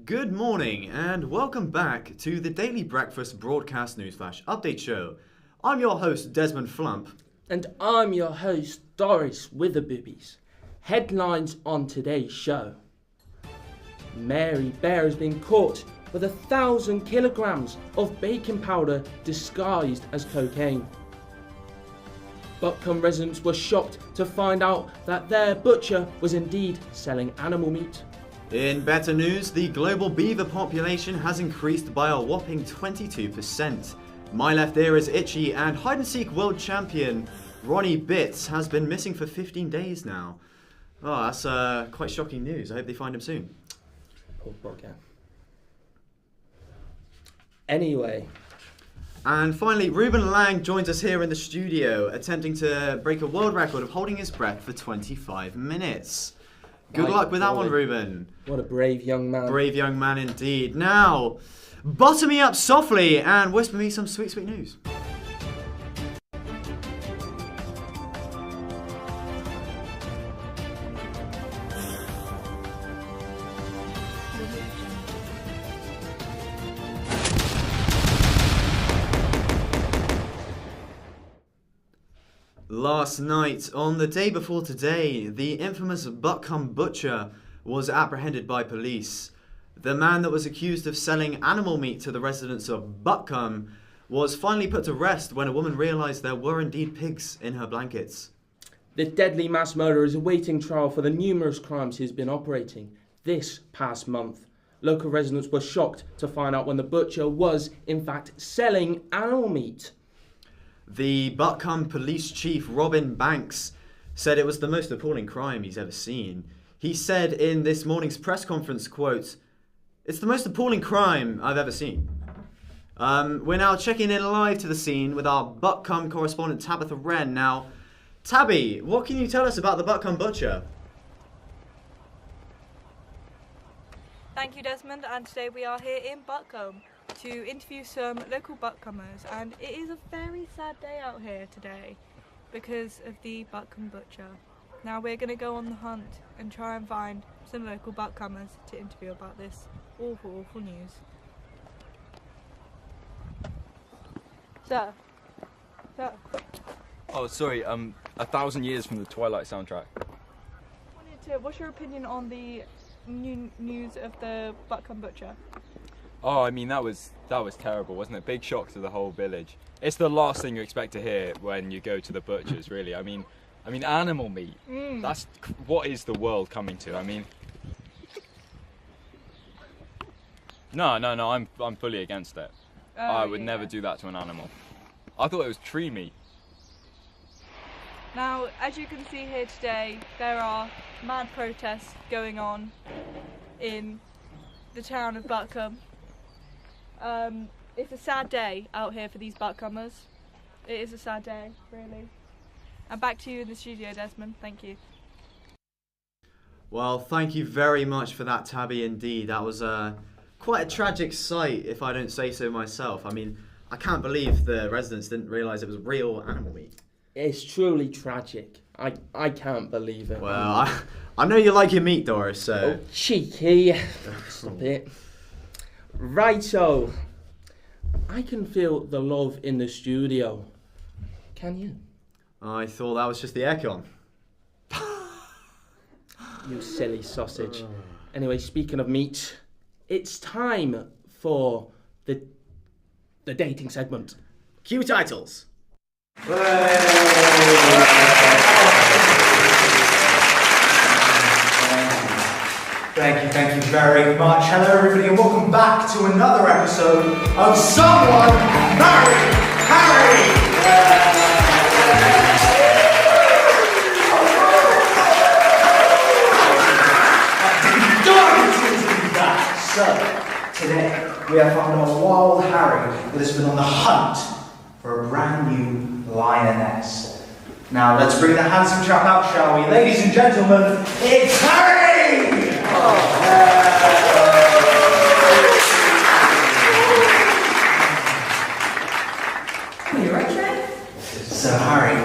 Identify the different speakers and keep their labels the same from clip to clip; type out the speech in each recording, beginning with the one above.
Speaker 1: Good morning and welcome back to the Daily Breakfast Broadcast Newsflash Update Show. I'm your host Desmond Flump.
Speaker 2: And I'm your host Doris Witherboobies. Headlines on today's show. Mary Bear has been caught with 1,000 kilograms of baking powder disguised as cocaine. Buckham residents were shocked to find out that their butcher was indeed selling animal meat.
Speaker 1: In better news, the global beaver population has increased by a whopping 22%. My left ear is itchy and hide-and-seek world champion Ronnie Bitts has been missing for 15 days now. Oh, that's quite shocking news. I hope they find him soon.
Speaker 2: Poor bugger. Anyway.
Speaker 1: And finally, Ruben Lang joins us here in the studio, attempting to break a world record of holding his breath for 25 minutes. Good luck with that one, Ruben.
Speaker 2: What a brave young man.
Speaker 1: Brave young man indeed. Now, butter me up softly and whisper me some sweet, sweet news. Last night, on the day before today, the infamous Buckham butcher was apprehended by police. The man that was accused of selling animal meat to the residents of Buckham was finally put to rest when a woman realised there were indeed pigs in her blankets.
Speaker 2: The deadly mass murderer is awaiting trial for the numerous crimes he's been operating this past month. Local residents were shocked to find out when the butcher was, in fact, selling animal meat.
Speaker 1: The Buckham police chief, Robin Banks, said it was the most appalling crime he's ever seen. He said in this morning's press conference, quote, "It's the most appalling crime I've ever seen." We're now checking in live to the scene with our Buckham correspondent, Tabitha Wren. Now, Tabby, what can you tell us about the Buckham butcher?
Speaker 3: Thank you, Desmond, and today we are here in Buckham to interview some local Buckhamers, and it is a very sad day out here today because of the Buckham butcher. Now we're going to go on the hunt and try and find some local Buckhamers to interview about this awful, awful news. Sir.
Speaker 4: Oh, sorry, 1,000 Years from the Twilight soundtrack.
Speaker 3: What's your opinion on the new news of the Buckham butcher?
Speaker 4: Oh, I mean, that was terrible, wasn't it? Big shock to the whole village. It's the last thing you expect to hear when you go to the butcher's, really. I mean, animal meat. That's what is the world coming to? I mean, no, I'm fully against it. I would never do that to an animal. I thought it was tree meat.
Speaker 3: Now, as you can see here today, there are mad protests going on in the town of Buckham. It's a sad day out here for these Buckhamers. It is a sad day, really. And back to you in the studio, Desmond. Thank you.
Speaker 1: Well, thank you very much for that, Tabby, indeed. That was quite a tragic sight, if I don't say so myself. I mean, I can't believe the residents didn't realise it was real animal meat.
Speaker 2: It's truly tragic. I can't believe it.
Speaker 1: Well, I know you like your meat, Doris, so...
Speaker 2: Oh, cheeky. Stop it. Righto. I can feel the love in the studio. Can you?
Speaker 1: I thought that was just the aircon.
Speaker 2: You silly sausage. Anyway, speaking of meat, it's time for the dating segment.
Speaker 1: Cue titles.
Speaker 5: Thank you very much. Hello everybody and welcome back to another episode of Someone Marry Harry! So, today we have found a wild Harry that has been on the hunt for a brand new lioness. Now let's bring the handsome chap out, shall we? Ladies and gentlemen, it's Harry!
Speaker 6: Are you right, Trey?
Speaker 5: So Harry,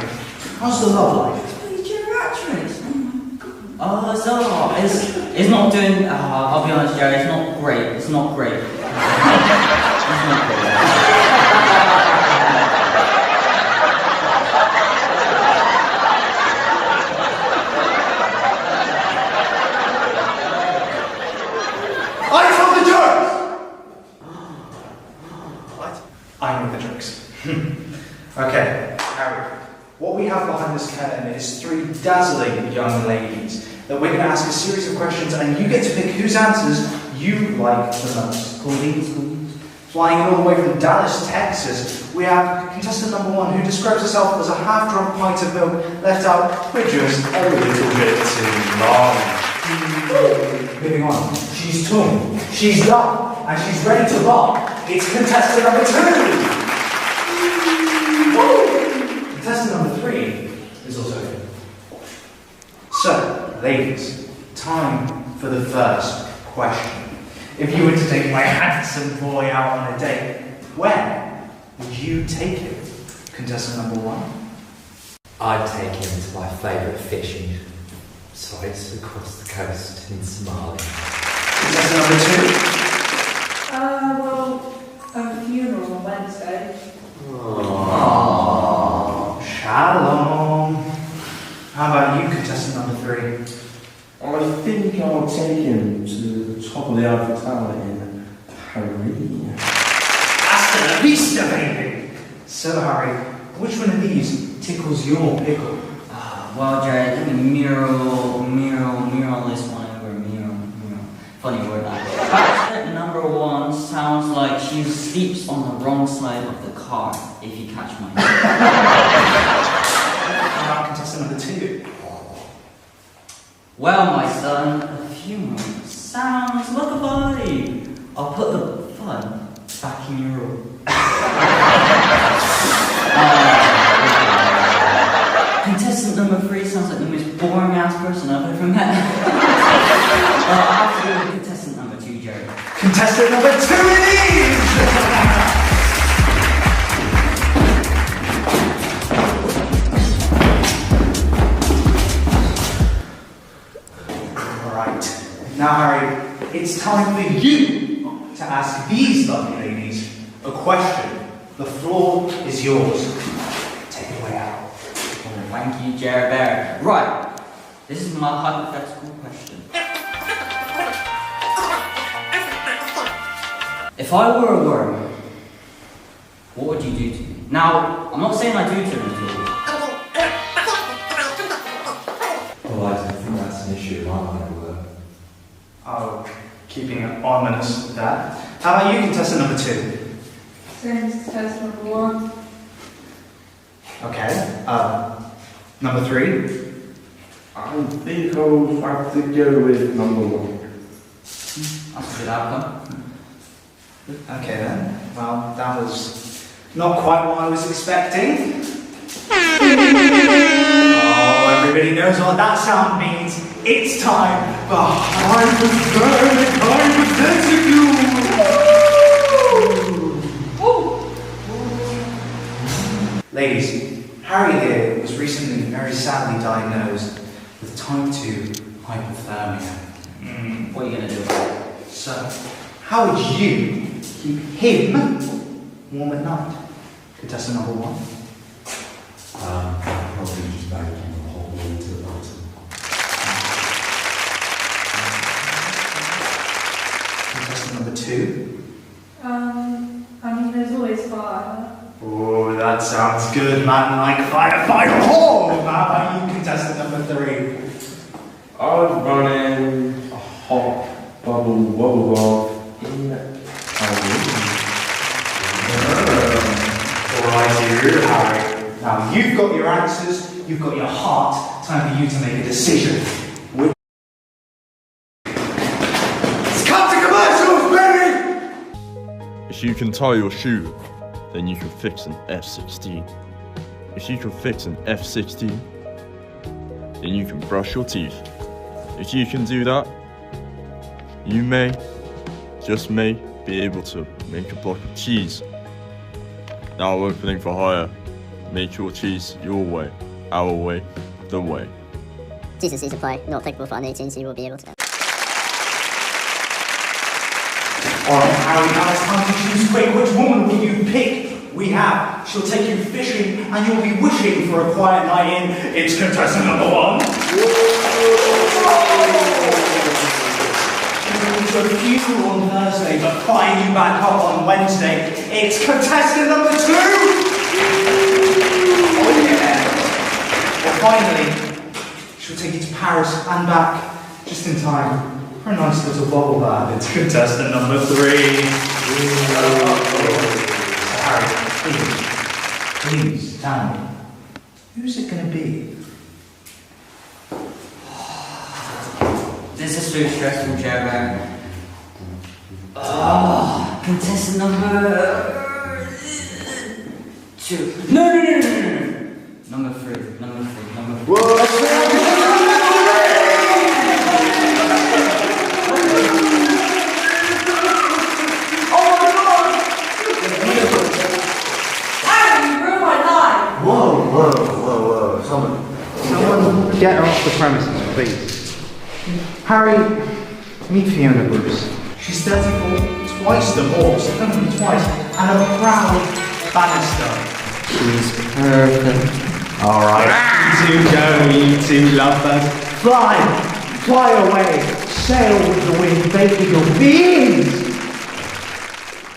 Speaker 5: how's the love life?
Speaker 6: You're actress. Oh, it's not doing, I'll be honest, Jerry, it's not great.
Speaker 7: great. It's not great. It's not great.
Speaker 5: I told the jokes! What? I know the jokes. Okay, Harry. What we have behind this curtain is 3 dazzling young ladies that we're going to ask a series of questions, and you get to pick whose answers you like the most. Please. Flying in all the way from Dallas, Texas, we have contestant number 1, who describes herself as a half-drunk pint of milk left out with just a little bit too long. Moving on. She's tung, she's dumb, and she's ready to bark. It's contestant number 2. Contestant number 3 is also here. So, ladies, time for the first question. If you were to take my handsome boy out on a date, where would you take him? Contestant number 1.
Speaker 8: I'd take him to my favourite fishing sites across the coast in Somalia.
Speaker 5: Contestant number 2.
Speaker 6: A funeral on Wednesday.
Speaker 5: Aww, shalom. How about you, contestant number 3?
Speaker 9: I think I'll take him to the top of the Eiffel Tower in Paris.
Speaker 5: Hasta la vista, baby! So, Harry, which one of these tickles your pickle?
Speaker 7: Well, Jared, let me mural this one over. Mural. Funny word, that. Contestant number 1 sounds like she sleeps on the wrong side of the car, if you catch my drift.
Speaker 5: How about contestant number 2?
Speaker 7: Well, my son, a funeral sounds like a vibe. I'll put the fun back in your room. Contestant number 3 sounds like the most boring ass person I've ever met. I'll have to go with contestant number 2, Jerry.
Speaker 5: Contestant number 2 it is! Alright, now Harry, it's time for you to ask these lovely ladies a question. The floor is yours. Take it away out.
Speaker 7: Oh, thank you, Jerry Bear. Right, this is my hypothetical question. If I were a worm, what would you do to me? Now, I'm not saying I do to them at all.
Speaker 9: Well, I don't think that's an issue in my line of work.
Speaker 5: Oh, keeping it ominous with that. How about you, contestant number 2?
Speaker 6: Same as contestant number 1.
Speaker 5: Okay, number 3?
Speaker 9: I think I'll have to go with number 1.
Speaker 7: That's a good outcome.
Speaker 5: Okay then, well, that was not quite what I was expecting. Oh, everybody knows what that sound means. It's time for hypothetical. Ladies, Harry here was recently very sadly diagnosed with type 2 hypothermia.
Speaker 7: What are you going to do about it?
Speaker 5: So, how would you keep him warm at night? Contestant number 1.
Speaker 8: Probably just back on the hot water to the bottom.
Speaker 5: Contestant number 2.
Speaker 6: I mean, there's always fire.
Speaker 5: Oh, that sounds good, man. Like fire, fire, home! How about you, contestant number 3?
Speaker 9: I'd run in a hot bubble bath in Paris.
Speaker 5: Alrighty, Harry. Now you've got your answers, you've got your heart. Time for you to make a decision. It's cut to commercials, baby!
Speaker 10: If you can tie your shoe, then you can fix an F-16. If you can fix an F-16, then you can brush your teeth. If you can do that, you may, just may, be able to make a block of cheese. Now opening for hire. Make your cheese your way, our way, the way.
Speaker 11: T&Cs apply, not applicable for under 18, so you will be able to.
Speaker 5: Alright, Harry, now it's time to choose quick. Which woman will you pick? We have. She'll take you fishing and you'll be wishing for a quiet night in. It's contestant number 1. To a funeral on Thursday, but flying you back up on Wednesday. It's contestant number 2! Oh yeah! Well, finally, she'll take you to Paris and back just in time for a nice little bubble bath. It's contestant number 3. Harry, please tell me, who's it going to be?
Speaker 7: This is too stressful, Jerry. Contestant number 2. No. Number 3.
Speaker 5: Whoa. Someone get her off the premises, please. Harry, meet Fiona Bruce. She's 34, twice divorced, only twice, and a proud Bannister.
Speaker 7: She's perfect.
Speaker 5: Alright, you two go, you two lovebirds. Fly away, sail with the wind, baby, your beings!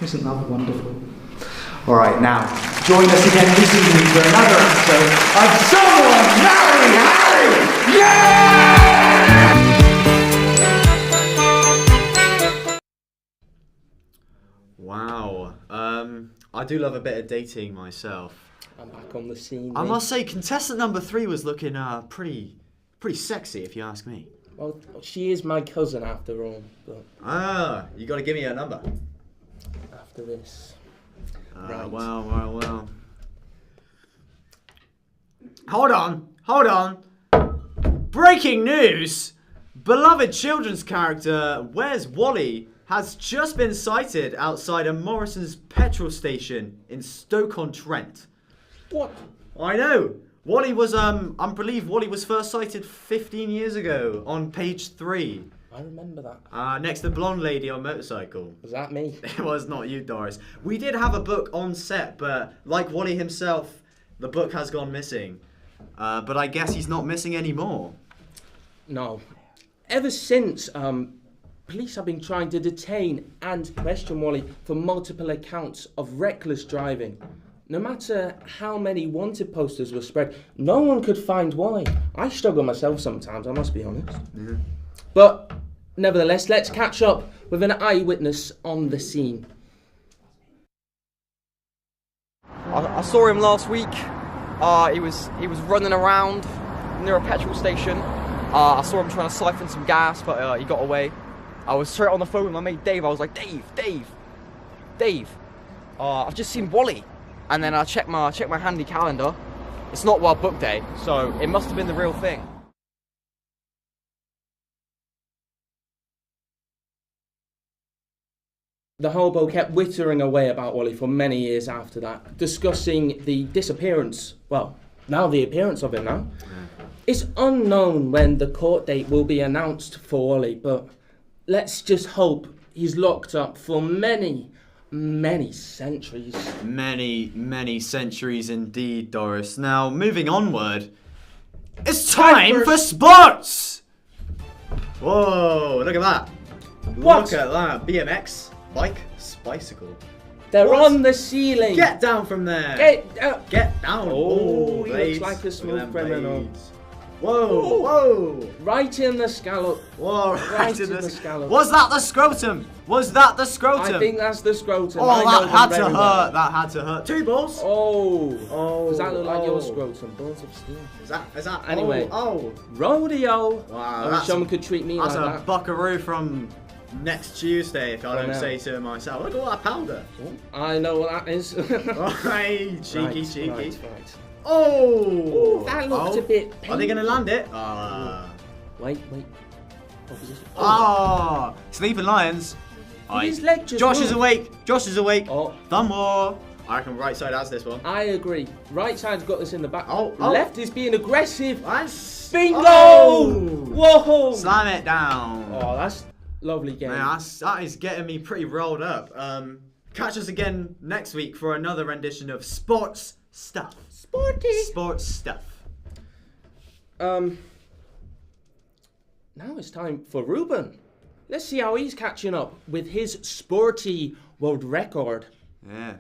Speaker 5: Isn't that wonderful? Alright, now, join us again this evening for another episode of Someone Marry Harry! Yeah!
Speaker 1: Wow. I do love a bit of dating myself.
Speaker 2: I'm back on the scene.
Speaker 1: I must say, contestant number 3 was looking pretty sexy, if you ask me.
Speaker 2: Well, she is my cousin after all, but
Speaker 1: You got to give me her number.
Speaker 2: after this.
Speaker 1: Right. Well. Hold on. Breaking news! Beloved children's character, Where's Wally, has just been sighted outside a Morrison's petrol station in Stoke-on-Trent.
Speaker 2: What?
Speaker 1: I know. Wally was, I believe Wally was first sighted 15 years ago on page 3.
Speaker 2: I remember that.
Speaker 1: Next to the blonde lady on motorcycle.
Speaker 2: Was that me?
Speaker 1: It was not you, Doris. We did have a book on set, but like Wally himself, the book has gone missing. But I guess he's not missing anymore.
Speaker 2: No. Ever since, police have been trying to detain and question Wally for multiple accounts of reckless driving. No matter how many wanted posters were spread, no one could find Wally. I struggle myself sometimes, I must be honest.
Speaker 1: Yeah.
Speaker 2: But nevertheless, let's catch up with an eyewitness on the scene.
Speaker 11: I saw him last week. He was running around near a petrol station. I saw him trying to siphon some gas, but he got away. I was straight on the phone with my mate Dave. I was like, Dave. I've just seen Wally, and then I checked my handy calendar. It's not World Book Day, so it must have been the real thing.
Speaker 2: The hobo kept whittering away about Wally for many years after that, discussing the disappearance, well, now the appearance of him now. It's unknown when the court date will be announced for Wally, but let's just hope he's locked up for many centuries.
Speaker 1: Many centuries indeed, Doris. Now, moving onward, it's time for sports! Whoa, look at that.
Speaker 2: What?
Speaker 1: Look at that. BMX, bike, bicycle.
Speaker 2: They're
Speaker 1: What?
Speaker 2: on the ceiling.
Speaker 1: Get down from there. Get down.
Speaker 2: Oh, he
Speaker 1: blades.
Speaker 2: looks like a
Speaker 1: Look
Speaker 2: smooth
Speaker 1: at them
Speaker 2: criminal.
Speaker 1: blades. Whoa.
Speaker 2: Right in the scallop.
Speaker 1: Whoa,
Speaker 2: Right in the scallop.
Speaker 1: Was that the scrotum?
Speaker 2: I think that's the scrotum.
Speaker 1: Oh,
Speaker 2: I know
Speaker 1: that had
Speaker 2: them
Speaker 1: to
Speaker 2: very well.
Speaker 1: hurt. That had to hurt. 2 balls.
Speaker 2: Oh. Does that look like your scrotum? Balls of steel.
Speaker 1: Is that?
Speaker 2: Anyway.
Speaker 1: Oh.
Speaker 2: Rodeo.
Speaker 1: Wow.
Speaker 2: I wish someone could treat me like
Speaker 1: That's a
Speaker 2: that.
Speaker 1: buckaroo from next Tuesday, if I don't
Speaker 2: know.
Speaker 1: say so myself. Look at all that powder.
Speaker 2: I know what that is.
Speaker 1: Right, cheeky.
Speaker 2: Right.
Speaker 1: Oh.
Speaker 2: Ooh, that looked a bit
Speaker 1: Are they going to
Speaker 2: painful.
Speaker 1: land it?
Speaker 2: Wait. Opposition.
Speaker 1: Sleeping Lions.
Speaker 2: His leg just
Speaker 1: Josh
Speaker 2: moved.
Speaker 1: is awake.
Speaker 2: Oh.
Speaker 1: Done more. I reckon right side has this one.
Speaker 2: I agree. Right side's got this in the back.
Speaker 1: Oh.
Speaker 2: Left is being aggressive.
Speaker 1: Nice.
Speaker 2: Bingo!
Speaker 1: Oh.
Speaker 2: Whoa!
Speaker 1: Slam it down.
Speaker 2: Oh, that's Lovely game.
Speaker 1: Man, that is getting me pretty rolled up. Catch us again next week for another rendition of Sports Stuff. Sports Stuff.
Speaker 2: Now it's time for Ruben. Let's see how he's catching up with his sporty world record.
Speaker 1: Yeah.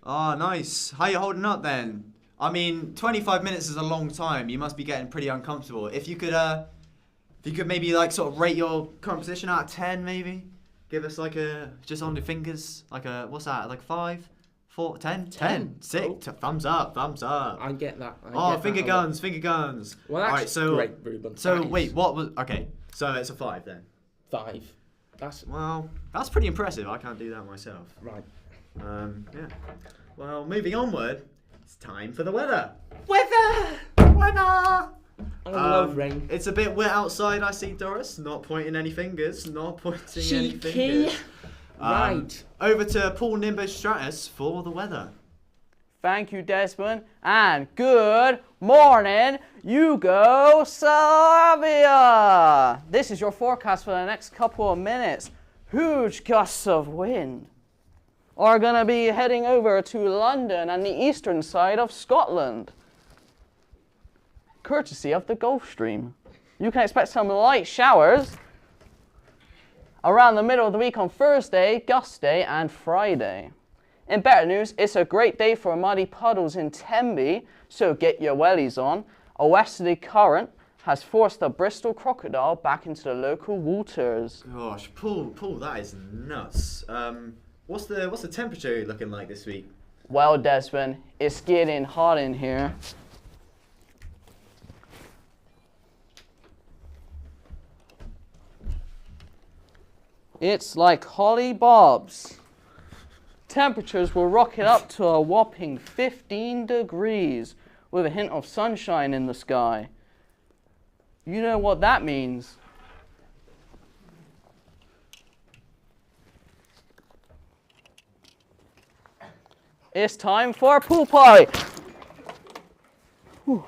Speaker 1: Oh, nice. How you holding up then? I mean, 25 minutes is a long time. You must be getting pretty uncomfortable. If you could maybe like sort of rate your current position out of 10, maybe give us like just on the fingers, like what's that? Like 5, 4, 10, 10, 6. Oh. Thumbs up. I
Speaker 2: get that.
Speaker 1: Finger guns.
Speaker 2: Well, that's
Speaker 1: all right, so
Speaker 2: great, Ruben.
Speaker 1: So wait, what was? Okay, so it's a 5 then.
Speaker 2: 5.
Speaker 1: That's pretty impressive. I can't do that myself.
Speaker 2: Right.
Speaker 1: Yeah. Well, moving onward, it's time for the weather.
Speaker 2: Weather.
Speaker 1: I
Speaker 2: love rain.
Speaker 1: It's a bit wet outside, I see, Doris. Not pointing any fingers.
Speaker 2: Cheeky. Right.
Speaker 1: Over to Paul Nimbus Stratus for the weather.
Speaker 12: Thank you, Desmond. And good morning, Yugoslavia. This is your forecast for the next couple of minutes. Huge gusts of wind are going to be heading over to London and the eastern side of Scotland, courtesy of the Gulf Stream. You can expect some light showers around the middle of the week on Thursday, Gust Day, and Friday. In better news, it's a great day for muddy puddles in Tenby, so get your wellies on. A westerly current has forced the Bristol crocodile back into the local waters.
Speaker 1: Gosh, Paul, that is nuts. What's the temperature looking like this week?
Speaker 12: Well, Desmond, it's getting hot in here. It's like Holly Bob's. Temperatures will rocket up to a whopping 15 degrees with a hint of sunshine in the sky. You know what that means. It's time for a pool party. Whew.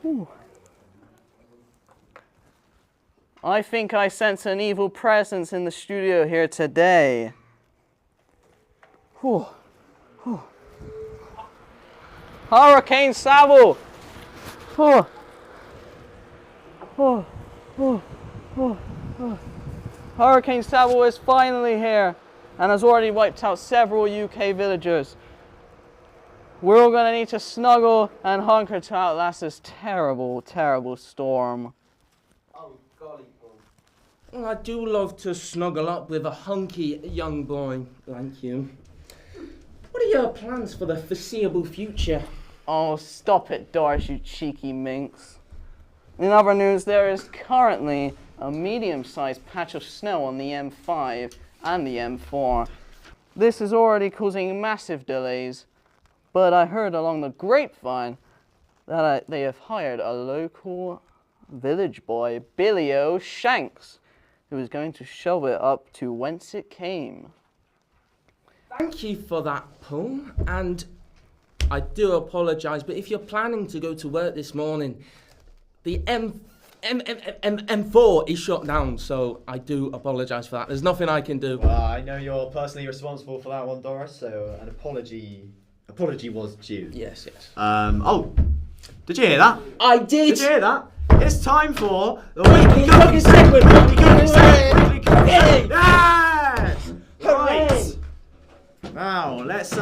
Speaker 12: Whew. I think I sense an evil presence in the studio here today. Whew. Whew. Hurricane Savo. Oh. Oh. Oh. Oh. Oh. Hurricane Savo is finally here and has already wiped out several UK villagers. We're all going to need to snuggle and hunker to outlast this terrible, terrible storm.
Speaker 2: Oh, golly, Paul. I do love to snuggle up with a hunky young boy. Thank you. What are your plans for the foreseeable future?
Speaker 12: Oh, stop it, Doris, you cheeky minx. In other news, there is currently a medium-sized patch of snow on the M5 and the M4. This is already causing massive delays, but I heard along the grapevine that they have hired a local village boy, Billy O'Shanks, who is going to show it up to whence it came.
Speaker 2: Thank you for that, Paul, and I do apologise, but if you're planning to go to work this morning, the M4 is shut down, so I do apologise for that. There's nothing I can do.
Speaker 1: Well, I know you're personally responsible for that one, Doris, so an apology was due.
Speaker 2: Yes.
Speaker 1: Oh, did you hear that?
Speaker 2: I did!
Speaker 1: Did you hear that? It's time for the
Speaker 2: Weekly Cooking Segment!
Speaker 1: Yes! Right! Now, let's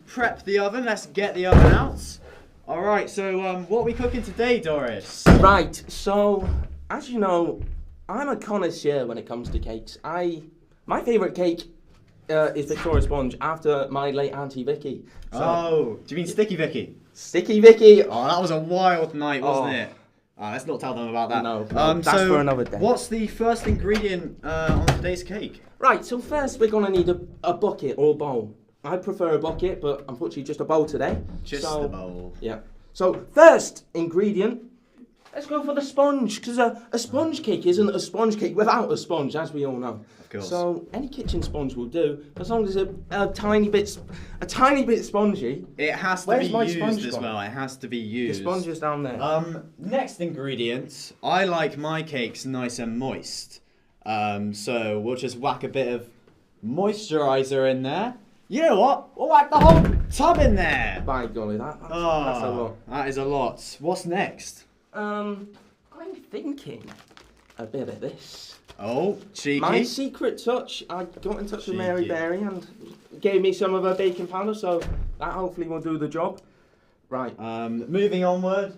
Speaker 1: prep the oven. Let's get the oven out. Alright, so what are we cooking today, Doris?
Speaker 2: Right, so, as you know, I'm a connoisseur when it comes to cakes. My favourite cake is Victoria Sponge after my late Auntie Vicky. So,
Speaker 1: oh, do you mean Sticky Vicky?
Speaker 2: Sticky Vicky!
Speaker 1: Oh, that was a wild night, wasn't it? Let's not tell them about that.
Speaker 2: No, that's for another day.
Speaker 1: What's the first ingredient on today's cake?
Speaker 2: Right, so first we're going to need a bucket or a bowl. I prefer a bucket, but unfortunately just a bowl today.
Speaker 1: Just a bowl.
Speaker 2: Yeah. So first ingredient, let's go for the sponge, because a sponge cake isn't a sponge cake without a sponge, as we all know.
Speaker 1: Of course.
Speaker 2: So any kitchen sponge will do, as long as it's a tiny bit spongy.
Speaker 1: It has to be used as well. It has to be used.
Speaker 2: The sponge is down there.
Speaker 1: Next ingredient, I like my cakes nice and moist. So we'll just whack a bit of moisturiser in there. You know what? We'll whack the whole tub in there.
Speaker 2: By golly, that's a lot.
Speaker 1: That is a lot. What's next?
Speaker 2: I'm thinking a bit of this.
Speaker 1: Oh, cheeky.
Speaker 2: My secret touch, I got in touch with Mary
Speaker 1: Cheeky.
Speaker 2: Berry and gave me some of her baking powder, so that hopefully will do the job. Right.
Speaker 1: Moving onward,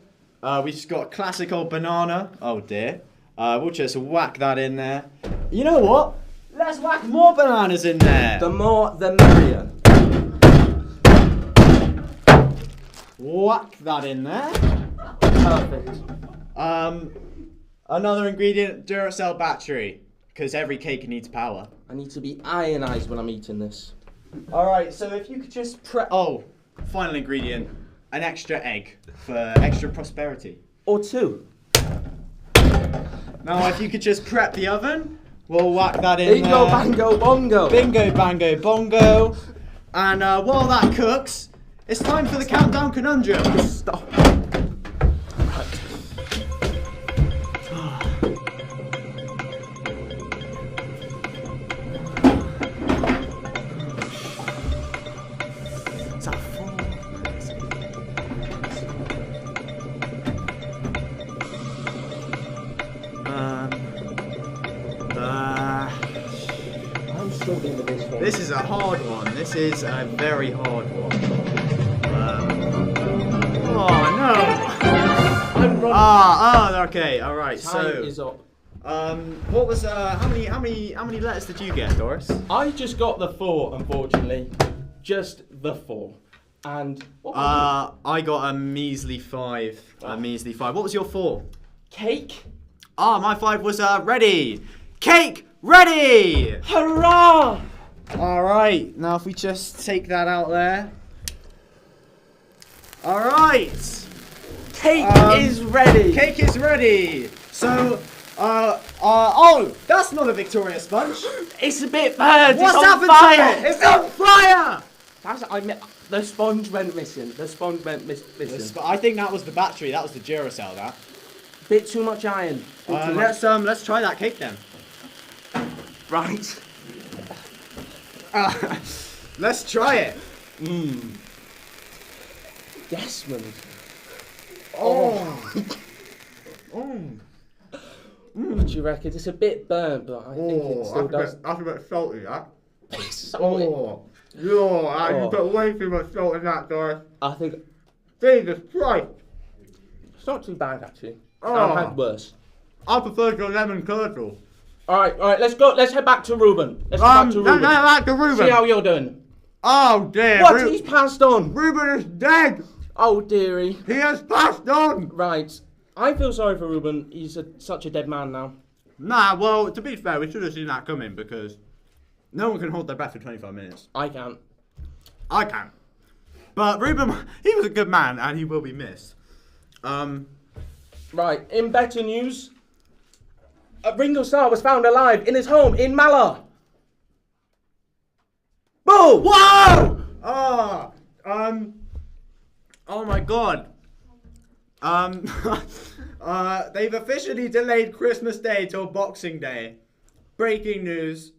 Speaker 1: we just got a classic old banana. Oh dear. We'll just whack that in there. You know what? Let's whack more bananas in there.
Speaker 2: The more, the merrier.
Speaker 1: Whack that in there.
Speaker 2: Perfect.
Speaker 1: Another ingredient, Duracell battery, because every cake needs power.
Speaker 2: I need to be ionized when I'm eating this.
Speaker 1: Alright, so if you could just final ingredient, an extra egg for extra prosperity.
Speaker 2: Or two.
Speaker 1: Now if you could just prep the oven, we'll whack that in
Speaker 2: Bingo,
Speaker 1: there.
Speaker 2: bango, bongo.
Speaker 1: Bingo, bango, bongo. And while that cooks, it's time for the countdown conundrum.
Speaker 2: Stop.
Speaker 1: This is a hard one. This is a very hard one. Oh no!
Speaker 2: I'm running.
Speaker 1: Okay, all right.
Speaker 2: Time
Speaker 1: So,
Speaker 2: is up.
Speaker 1: what was how many letters did you get, Doris?
Speaker 2: I just got the 4, unfortunately. Just the 4. And what was
Speaker 1: I got a measly 5. A measly 5. What was your 4?
Speaker 2: Cake.
Speaker 1: My 5 was ready. Cake ready.
Speaker 2: Hurrah!
Speaker 1: All right. Now if we just take that out there. All right.
Speaker 2: Cake is ready.
Speaker 1: Cake is ready. So, that's not a Victoria sponge.
Speaker 2: It's a bit burnt.
Speaker 1: What's
Speaker 2: it's on
Speaker 1: happened
Speaker 2: fire.
Speaker 1: to it? It's on fire.
Speaker 2: The sponge went missing. The sponge went missing.
Speaker 1: I think that was the battery. That was the Duracell. That.
Speaker 2: Bit too much iron. Bit too much.
Speaker 1: Let's try that cake then.
Speaker 2: Right.
Speaker 1: Let's try it.
Speaker 2: Desmond. What do you reckon? It's a bit burnt, but I think it still does.
Speaker 1: That's a bit salty, that.
Speaker 2: Salty.
Speaker 1: You put way too much salt in that, Doris.
Speaker 2: I think
Speaker 1: Jesus Christ.
Speaker 2: it's not too bad actually. I've had worse.
Speaker 1: I prefer your lemon curdle.
Speaker 2: All right. Let's go. Let's head back to Ruben. Let's go back to Ruben.
Speaker 1: Back to Ruben.
Speaker 2: See how you're doing.
Speaker 1: Oh dear.
Speaker 2: What? He's passed on.
Speaker 1: Ruben is dead.
Speaker 2: Oh dearie.
Speaker 1: He has passed on.
Speaker 2: Right. I feel sorry for Ruben. He's such a dead man now.
Speaker 1: Nah, well, to be fair, we should have seen that coming because no one can hold their breath for 25 minutes.
Speaker 2: I can't.
Speaker 1: I can. But Ruben, he was a good man and he will be missed.
Speaker 2: Right. In better news, Ringo Starr was found alive in his home in Mala. Boom!
Speaker 1: Whoa! Oh my God. They've officially delayed Christmas Day till Boxing Day. Breaking news.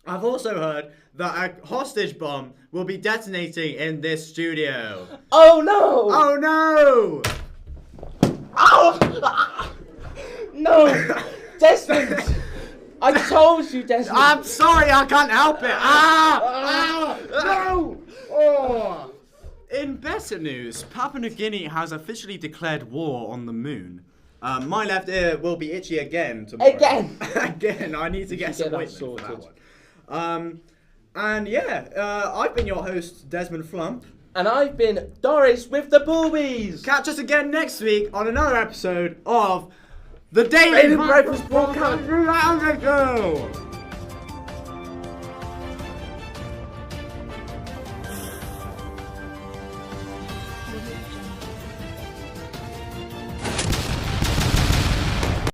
Speaker 1: I've also heard that a hostage bomb will be detonating in this studio.
Speaker 2: Oh no!
Speaker 1: Oh no!
Speaker 2: Oh! No! Desmond! I told you, Desmond.
Speaker 1: I'm sorry, I can't help it. No! Oh! In better news, Papua New Guinea has officially declared war on the moon. My left ear will be itchy again tomorrow. Again, I need to get some ointment for that one. And yeah, I've been your host, Desmond Flump.
Speaker 2: And I've been Doris with the boobies.
Speaker 1: Catch us again next week on another episode of the Daily
Speaker 2: Breakfast Podcast.
Speaker 1: Podcast.